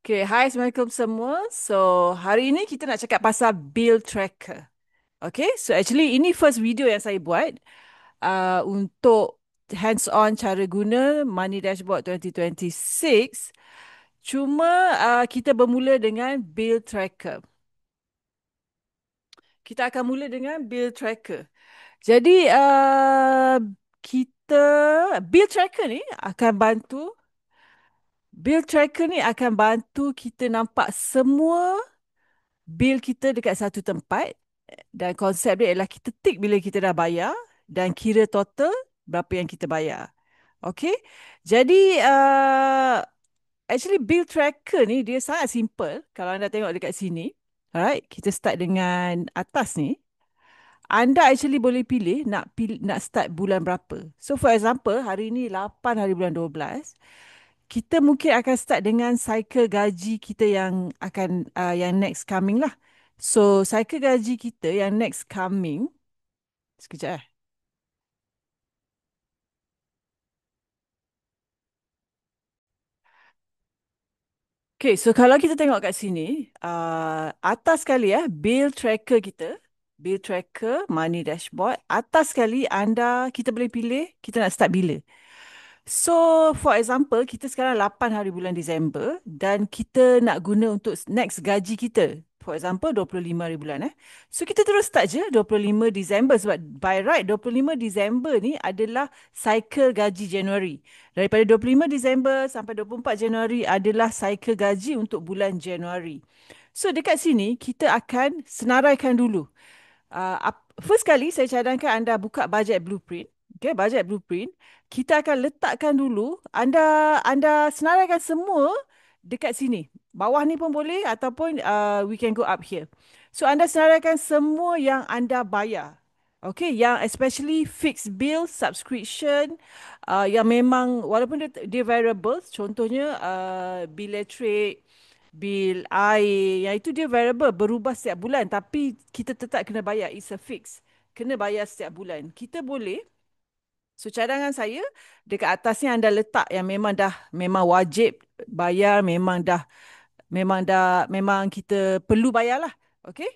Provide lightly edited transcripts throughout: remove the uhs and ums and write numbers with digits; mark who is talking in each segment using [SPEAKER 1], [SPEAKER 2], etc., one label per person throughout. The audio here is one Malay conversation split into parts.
[SPEAKER 1] Okay, hai Assalamualaikum semua. So, hari ini kita nak cakap pasal bill tracker. Okay, so actually ini first video yang saya buat untuk hands-on cara guna Money Dashboard 2026. Cuma kita bermula dengan bill tracker. Kita akan mula dengan bill tracker. Jadi, kita bill tracker ni akan bantu Bill tracker ni akan bantu kita nampak semua bil kita dekat satu tempat dan konsep dia ialah kita tick bila kita dah bayar dan kira total berapa yang kita bayar. Okay? Jadi, actually bill tracker ni dia sangat simple kalau anda tengok dekat sini. Alright, kita start dengan atas ni. Anda actually boleh pilih nak start bulan berapa. So for example, hari ni 8 hari bulan 12, kita mungkin akan start dengan cycle gaji kita yang next coming lah. So cycle gaji kita yang next coming, sekejap eh. Okay, so kalau kita tengok kat sini, atas sekali bill tracker kita, bill tracker, money dashboard, atas sekali kita boleh pilih kita nak start bila. So, for example, kita sekarang 8 hari bulan Disember dan kita nak guna untuk next gaji kita. For example, 25 hari bulan. So, kita terus start je 25 Disember sebab by right 25 Disember ni adalah cycle gaji Januari. Daripada 25 Disember sampai 24 Januari adalah cycle gaji untuk bulan Januari. So, dekat sini kita akan senaraikan dulu. First kali saya cadangkan anda buka budget blueprint. Okay, budget blueprint. Kita akan letakkan dulu, anda senaraikan semua dekat sini. Bawah ni pun boleh ataupun we can go up here. So anda senaraikan semua yang anda bayar. Okay, yang especially fixed bill, subscription, yang memang walaupun dia variable, contohnya bil elektrik, bil air, yang itu dia variable, berubah setiap bulan tapi kita tetap kena bayar, it's a fix. Kena bayar setiap bulan. Kita boleh, so cadangan saya dekat atas ni anda letak yang memang wajib bayar, memang kita perlu bayar lah. Okay?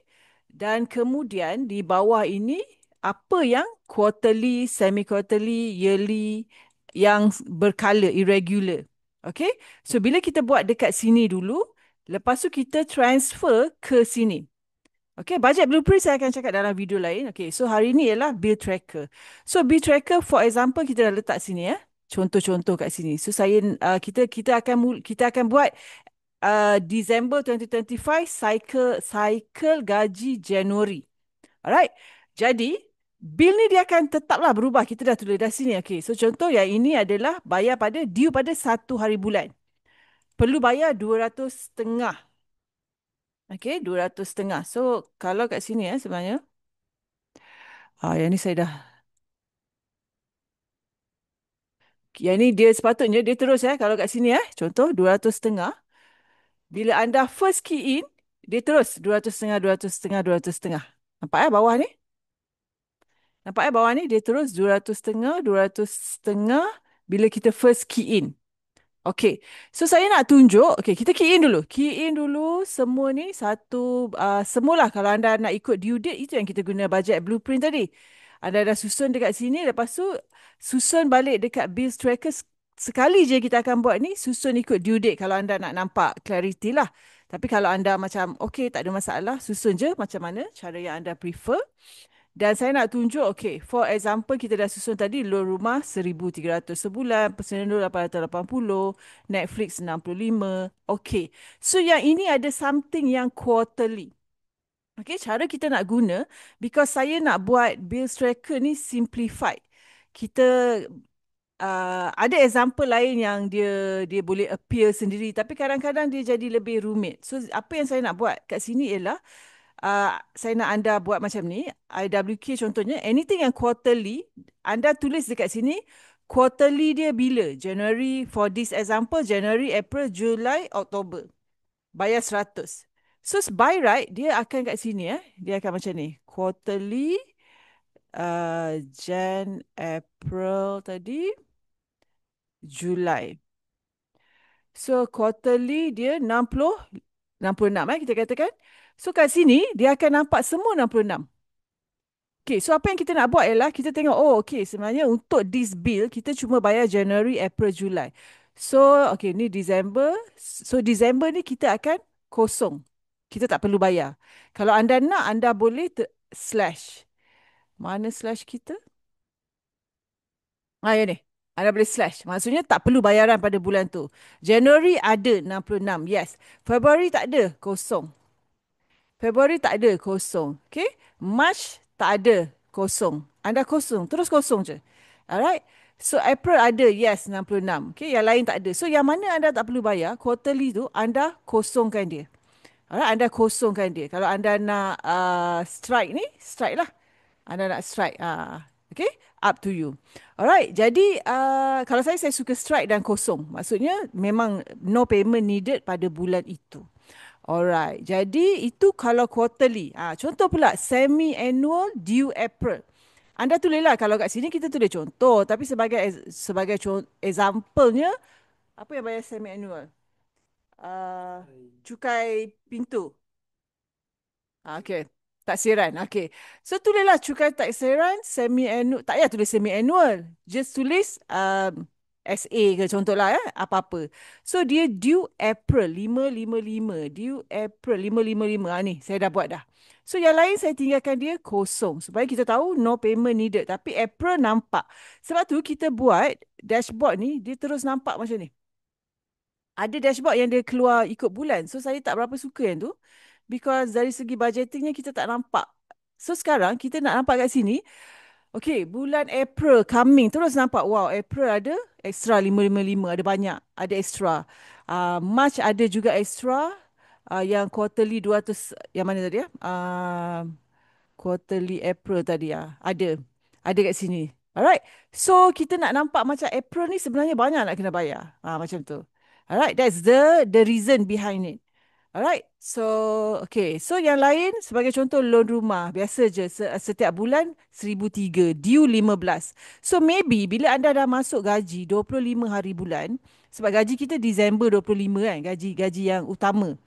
[SPEAKER 1] Dan kemudian di bawah ini apa yang quarterly, semi quarterly, yearly yang berkala, irregular. Okay? So bila kita buat dekat sini dulu, lepas tu kita transfer ke sini. Okay, budget blueprint saya akan cakap dalam video lain. Okay, so hari ini ialah bill tracker. So bill tracker, for example, kita dah letak sini ya. Contoh-contoh kat sini. So kita akan buat December 2025 cycle gaji Januari. Alright. Jadi bil ni dia akan tetaplah berubah. Kita dah tulis dah sini. Okay, so contoh yang ini adalah bayar due pada 1 hari bulan. Perlu bayar 200 setengah. Okay, 200 setengah. So kalau kat sini sebenarnya, yang ni saya dah, yang ni dia sepatutnya dia terus kalau kat sini contoh 200 setengah. Bila anda first key in, dia terus 200 setengah, 200 setengah, 200 setengah. Nampak bawah ni? Nampak bawah ni dia terus 200 setengah, 200 setengah bila kita first key in. Okay, so saya nak tunjuk, okay, kita key in dulu. Key in dulu semua ni semualah kalau anda nak ikut due date, itu yang kita guna budget blueprint tadi. Anda dah susun dekat sini, lepas tu susun balik dekat bills tracker. Sekali je kita akan buat ni, susun ikut due date kalau anda nak nampak clarity lah. Tapi kalau anda macam, okay, tak ada masalah, susun je macam mana cara yang anda prefer. Dan saya nak tunjuk, okay, for example, kita dah susun tadi, loan rumah 1,300 sebulan, personal 880, Netflix 65. Okay, so yang ini ada something yang quarterly. Okay, cara kita nak guna, because saya nak buat bills tracker ni simplified. Kita ada example lain yang dia boleh appear sendiri, tapi kadang-kadang dia jadi lebih rumit. So, apa yang saya nak buat kat sini ialah, saya nak anda buat macam ni, IWK contohnya, anything yang quarterly, anda tulis dekat sini, quarterly dia bila? January, for this example, January, April, July, October. Bayar 100. So, by right, dia akan kat sini, dia akan macam ni. Quarterly, Jan, April tadi, July. So quarterly dia 66 kita katakan. So kat sini dia akan nampak semua 66. Okay, so apa yang kita nak buat ialah kita tengok, oh okay, sebenarnya untuk this bill, kita cuma bayar January, April, Julai. So, okay, ni December. So, December ni kita akan kosong. Kita tak perlu bayar. Kalau anda nak, anda boleh slash. Mana slash kita? Ah, ya ni. Anda boleh slash. Maksudnya tak perlu bayaran pada bulan tu. January ada 66, yes. February tak ada, kosong. Februari tak ada, kosong. Okay. March tak ada, kosong. Anda kosong, terus kosong je. Alright. So April ada, yes, 66. Okay, yang lain tak ada. So yang mana anda tak perlu bayar, quarterly tu anda kosongkan dia. Alright, anda kosongkan dia. Kalau anda nak strike ni, strike lah. Anda nak strike. Okay, up to you. Alright, jadi kalau saya suka strike dan kosong. Maksudnya memang no payment needed pada bulan itu. Alright, jadi itu kalau quarterly. Contoh pula semi-annual due April. Anda tulislah, kalau kat sini kita tulis contoh, tapi sebagai example-nya, apa yang bayar semi-annual? Cukai pintu. Okey. Taksiran. Okey. So tulislah cukai taksiran semi-annual. Tak payah tulis semi-annual. Just tulis SA ke contohlah apa-apa. So dia due April 555. Due April 555. Ni saya dah buat dah. So yang lain saya tinggalkan dia kosong. Supaya kita tahu no payment needed. Tapi April nampak. Sebab tu kita buat dashboard ni dia terus nampak macam ni. Ada dashboard yang dia keluar ikut bulan. So saya tak berapa suka yang tu. Because dari segi budgetingnya kita tak nampak. So sekarang kita nak nampak kat sini. Okay, bulan April coming. Terus nampak, wow, April ada extra 555. Ada banyak. Ada extra. March ada juga extra. Yang quarterly 200. Yang mana tadi ya? Quarterly April tadi ya. Ada. Ada kat sini. Alright. So kita nak nampak macam April ni sebenarnya banyak nak kena bayar. Macam tu. Alright. That's the reason behind it. Alright. So, okay. So yang lain sebagai contoh loan rumah. Biasa je. Setiap bulan 1,003. Due 15. So maybe bila anda dah masuk gaji 25 hari bulan. Sebab gaji kita Disember 25 kan. Gaji yang utama.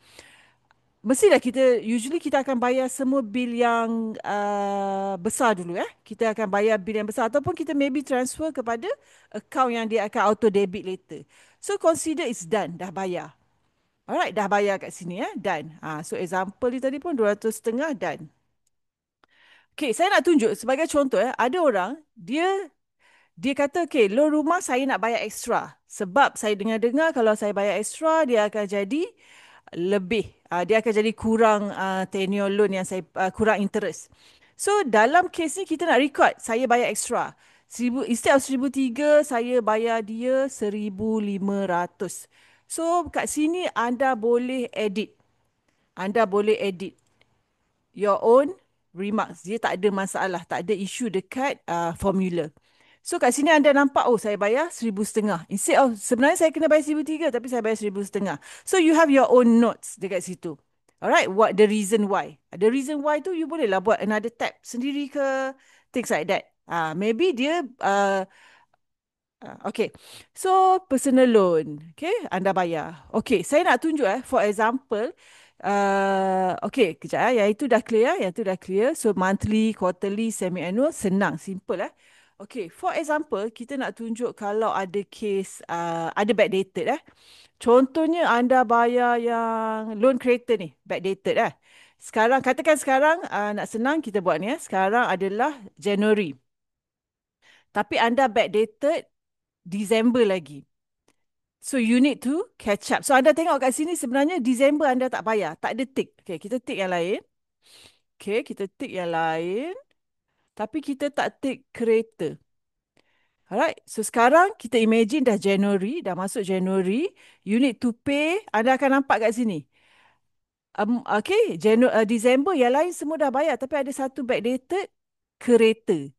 [SPEAKER 1] Mestilah usually kita akan bayar semua bil yang besar dulu. Kita akan bayar bil yang besar. Ataupun kita maybe transfer kepada account yang dia akan auto debit later. So consider it's done. Dah bayar. Alright, dah bayar kat sini done. So example ni tadi pun 200 setengah done. Okay, saya nak tunjuk sebagai contoh ada orang dia kata okay, loan rumah saya nak bayar extra. Sebab saya dengar-dengar kalau saya bayar extra dia akan jadi lebih. Dia akan jadi kurang tenure loan yang saya kurang interest. So dalam kes ni kita nak record saya bayar extra. Instead of 1,003 saya bayar dia 1,500. So kat sini anda boleh edit. Anda boleh edit your own remarks. Dia tak ada masalah, tak ada isu dekat formula. So kat sini anda nampak, oh saya bayar 1,500. Instead of, sebenarnya saya kena bayar 1,300 tapi saya bayar 1,500. So you have your own notes dekat situ. Alright, what the reason why. The reason why tu you bolehlah buat another tab sendiri ke, things like that. Maybe dia okay. So, personal loan. Okay, anda bayar. Okay, saya nak tunjuk for example, okay, kejap yang itu dah clear, yang itu dah clear. So, monthly, quarterly, semi-annual, senang, simple Okay, for example, kita nak tunjuk kalau ada case, ada backdated Contohnya anda bayar yang loan creator ni, backdated Sekarang, katakan sekarang, nak senang kita buat ni Sekarang adalah January. Tapi anda backdated December lagi. So you need to catch up. So anda tengok kat sini sebenarnya December anda tak bayar. Tak ada tick. Okay, kita tick yang lain. Okay, kita tick yang lain. Tapi kita tak tick creator. Alright, so sekarang kita imagine dah January, dah masuk January. You need to pay, anda akan nampak kat sini. Okay, December yang lain semua dah bayar. Tapi ada satu backdated creator.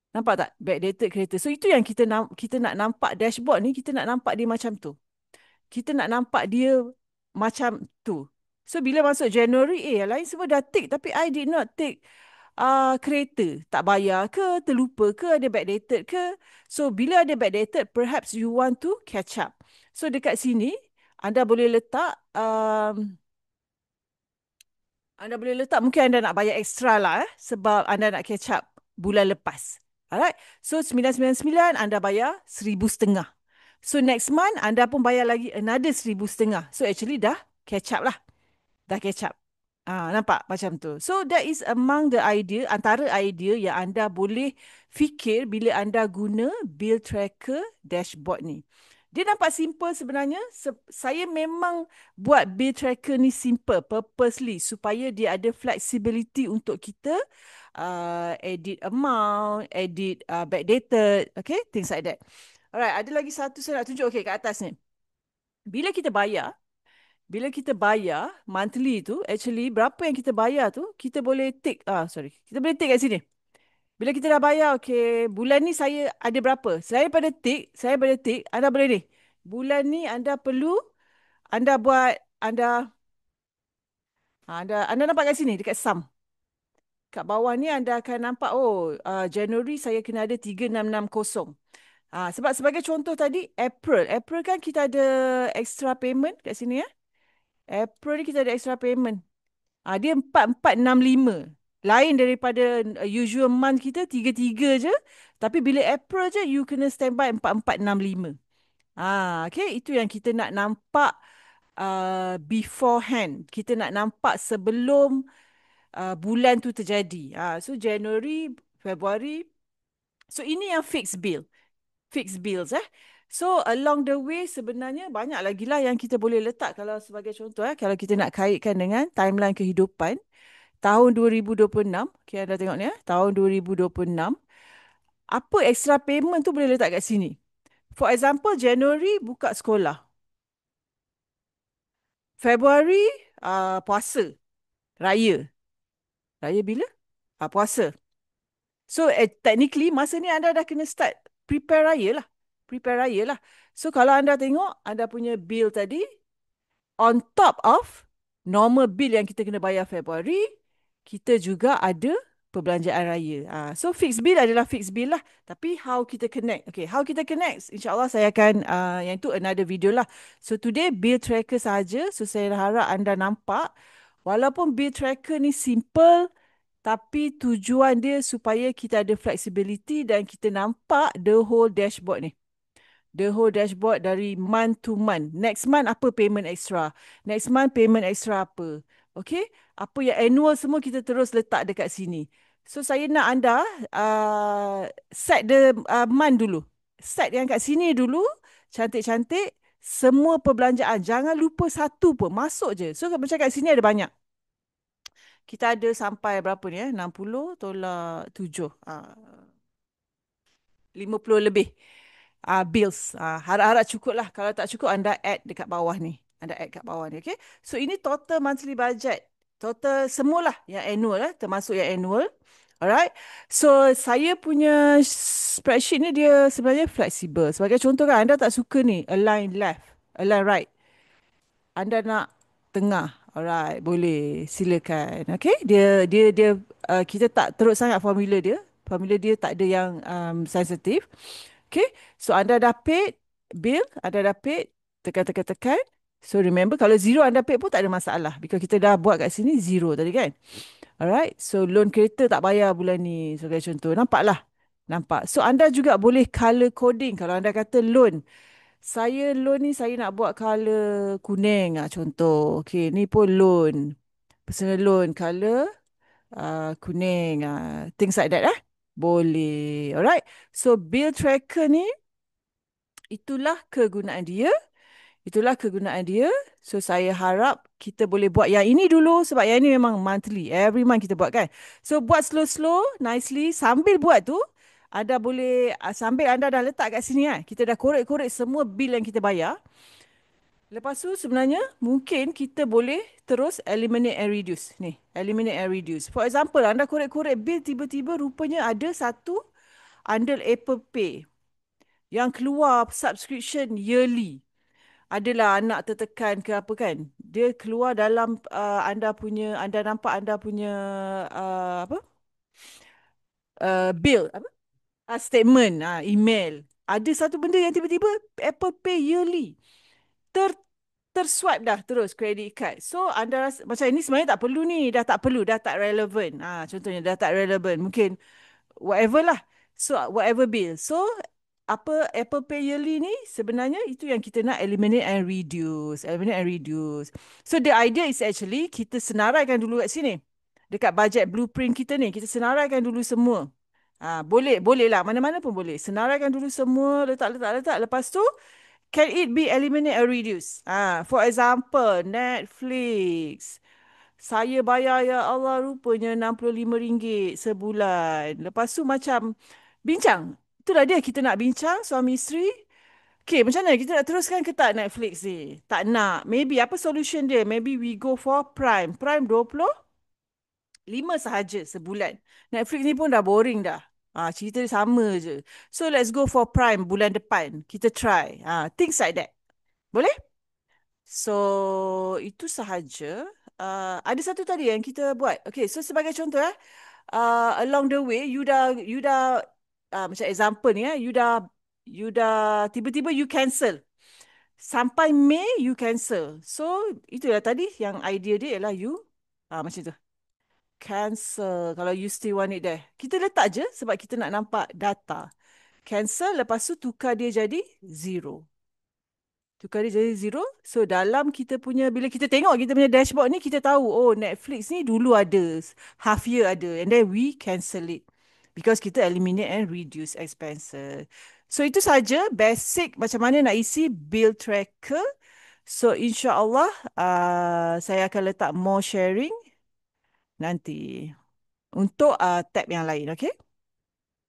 [SPEAKER 1] Nampak tak? Backdated creator. So itu yang kita nak nampak dashboard ni, kita nak nampak dia macam tu. Kita nak nampak dia macam tu. So bila masuk January, yang lain semua dah tick. Tapi I did not tick kereta. Tak bayar ke, terlupa ke, ada backdated ke. So bila ada backdated, perhaps you want to catch up. So dekat sini, anda boleh letak anda boleh letak, mungkin anda nak bayar ekstra lah sebab anda nak catch up bulan lepas. Alright. So 999 anda bayar 1,500. So next month anda pun bayar lagi another 1,500. So actually dah catch up lah. Dah catch up. Nampak macam tu. So that is among the idea, antara idea yang anda boleh fikir bila anda guna bill tracker dashboard ni. Dia nampak simple sebenarnya. Saya memang buat bill tracker ni simple purposely supaya dia ada flexibility untuk kita edit amount, edit backdated, okay, things like that. Alright, ada lagi satu saya nak tunjuk, okay, kat atas ni. Bila kita bayar, bila kita bayar monthly tu, actually berapa yang kita bayar tu, kita boleh tick, kita boleh tick kat sini. Bila kita dah bayar, okay, bulan ni saya ada berapa. Selain pada tick, saya boleh tick, anda boleh ni. Bulan ni anda perlu, anda buat, anda nampak kat sini, dekat sum. Kat bawah ni anda akan nampak, oh, Januari saya kena ada 3,660. Sebab sebagai contoh tadi, April. April kan kita ada extra payment kat sini ya. April ni kita ada extra payment. Dia 4,465. Lain daripada usual month kita 3,3 je. Tapi bila April je, you kena standby 4,465. Okay, itu yang kita nak nampak beforehand. Kita nak nampak sebelum bulan tu terjadi. So January, February. So ini yang fixed bill. Fixed bills So along the way sebenarnya banyak lagi lah yang kita boleh letak. Kalau sebagai contoh kalau kita nak kaitkan dengan timeline kehidupan tahun 2026. Okay, anda tengok ni tahun 2026. Apa extra payment tu boleh letak kat sini. For example, January buka sekolah. February puasa. Raya. Raya bila? Puasa. So technically masa ni anda dah kena start prepare raya lah. Prepare raya lah. So kalau anda tengok anda punya bill tadi, on top of normal bill yang kita kena bayar Februari, kita juga ada perbelanjaan raya. So fixed bill adalah fixed bill lah. Tapi how kita connect? Okay, how kita connect? InsyaAllah saya akan, yang itu another video lah. So today bill tracker saja. So saya harap anda nampak, walaupun bill tracker ni simple, tapi tujuan dia supaya kita ada flexibility dan kita nampak the whole dashboard ni. The whole dashboard dari month to month. Next month apa payment extra. Next month payment extra apa. Okay. Apa yang annual semua kita terus letak dekat sini. So saya nak anda set the month dulu. Set yang kat sini dulu. Cantik-cantik. Semua perbelanjaan. Jangan lupa satu pun. Masuk je. So macam kat sini ada banyak. Kita ada sampai berapa ni 60 tolak 7. 50 lebih bills. Harap-harap cukup lah. Kalau tak cukup, anda add dekat bawah ni. Anda add kat bawah ni. Okay. So, ini total monthly budget. Total semualah yang annual. Termasuk yang annual. Alright. So, saya punya spreadsheet ni dia sebenarnya flexible. Sebagai contoh kan, anda tak suka ni align left, align right. Anda nak tengah. Alright, boleh. Silakan. Okay. Dia kita tak teruk sangat formula dia. Formula dia tak ada yang sensitif. Okay. So anda dah paid bill, anda dah paid, tekan. So remember kalau zero anda paid pun tak ada masalah. Because kita dah buat kat sini zero tadi kan. Alright. So loan kereta tak bayar bulan ni sebagai contoh. Nampaklah. Nampak. So anda juga boleh color coding. Kalau anda kata loan. Saya loan ni saya nak buat color kuning contoh. Okay, ni pun loan. Personal loan color kuning. Things like that Boleh. Alright. So bill tracker ni itulah kegunaan dia. Itulah kegunaan dia. So saya harap kita boleh buat yang ini dulu sebab yang ini memang monthly. Every month kita buat kan. So buat slow-slow, nicely. Sambil buat tu, anda boleh, sambil anda dah letak kat sini kita dah korek-korek semua bil yang kita bayar. Lepas tu sebenarnya mungkin kita boleh terus eliminate and reduce. Ni, eliminate and reduce. For example, anda korek-korek bil tiba-tiba rupanya ada satu under Apple Pay yang keluar subscription yearly. Adalah anak tertekan ke apa kan. Dia keluar dalam anda punya, anda nampak anda punya apa? Bill, apa? Statement, email. Ada satu benda yang tiba-tiba Apple Pay yearly. terswipe dah terus credit card. So anda rasa macam ini sebenarnya tak perlu ni, dah tak perlu, dah tak relevan. Contohnya dah tak relevan. Mungkin whatever lah. So whatever bill. So apa Apple Pay Yearly ni sebenarnya itu yang kita nak eliminate and reduce. Eliminate and reduce. So the idea is actually kita senaraikan dulu kat sini. Dekat budget blueprint kita ni, kita senaraikan dulu semua. Boleh, boleh lah. Mana-mana pun boleh. Senaraikan dulu semua, letak, letak, letak. Lepas tu, can it be eliminate or reduce? For example, Netflix. Saya bayar, ya Allah, rupanya RM65 sebulan. Lepas tu macam bincang. Itulah dia kita nak bincang suami isteri. Okay, macam mana kita nak teruskan ke tak Netflix ni? Tak nak. Maybe apa solution dia? Maybe we go for Prime. Prime 25 sahaja sebulan. Netflix ni pun dah boring dah. Cerita dia sama je. So let's go for Prime bulan depan. Kita try. Things like that. Boleh? So, itu sahaja. Ada satu tadi yang kita buat. Okay, so sebagai contoh along the way, you dah macam example ni you dah tiba-tiba you cancel. Sampai Mei, you cancel. So, itulah tadi yang idea dia ialah you, macam tu. Cancel kalau you still want it there. Kita letak je sebab kita nak nampak data. Cancel, lepas tu tukar dia jadi zero. Tukar dia jadi zero. So dalam kita punya, bila kita tengok kita punya dashboard ni, kita tahu, oh Netflix ni dulu ada, half year ada. And then we cancel it. Because kita eliminate and reduce expenses. So itu saja basic macam mana nak isi bill tracker. So insyaAllah saya akan letak more sharing nanti untuk tab yang lain. Okay?